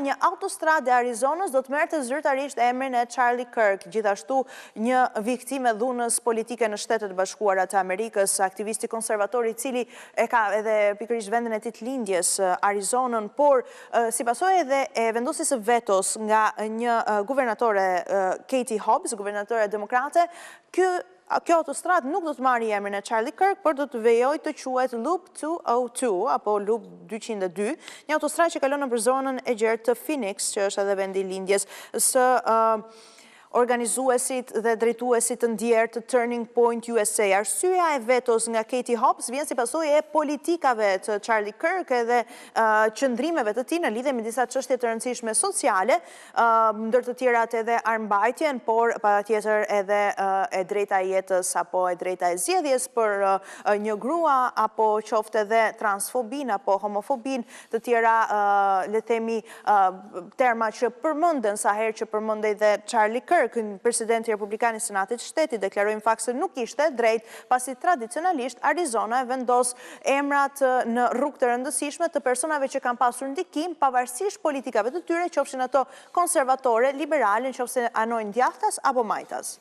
një autostradë e Arizonës do të merrte zyrtarisht emrin e Charlie Kirk, gjithashtu një viktimë e dhunës politike në Shtetet e Bashkuara të Amerikës, aktivisti konservator i cili e ka edhe pikërisht vendin e tij të lindjes Arizonën, por si pasojë edhe e vendosjes së vetos nga një guvernatore Katie Hobbs, guvernatore demokrate, kjo autostradë nuk do të marrë emrin e Charlie Kirk, por do të vijojë të quhet Loop 202 apo Loop 202, një autostradë që kalon nëpër zonën e gjerë të Phoenix, që është edhe vendi i lindjes së organizuesit dhe drejtuesit të ndjerë të Turning Point USA. Arsyeja e vetos nga Katie Hobbs vjen si pasojë e politikave të Charlie Kirk edhe qëndrimeve të tij në lidhje me disa çështje të rëndësishme sociale, ndër të tjerat edhe armbajtjen, por patjetër edhe e drejta e jetës apo e drejta e zgjedhjes për një grua, apo qoftë edhe transfobin apo homofobin, të tjera le të themi terma që përmenden sa herë që përmendej dhe Charlie Kirk. Presidenti Republikan i Senatit të Shtetit deklaroi në fakt se nuk ishte drejt, pasi tradicionalisht Arizona e vendos emrat në rrugë të rëndësishme të personave që kanë pasur ndikim pavarësisht politikave të tyre, qofshin ato konservatore, liberale, nëse anojnë djathtas apo majtas.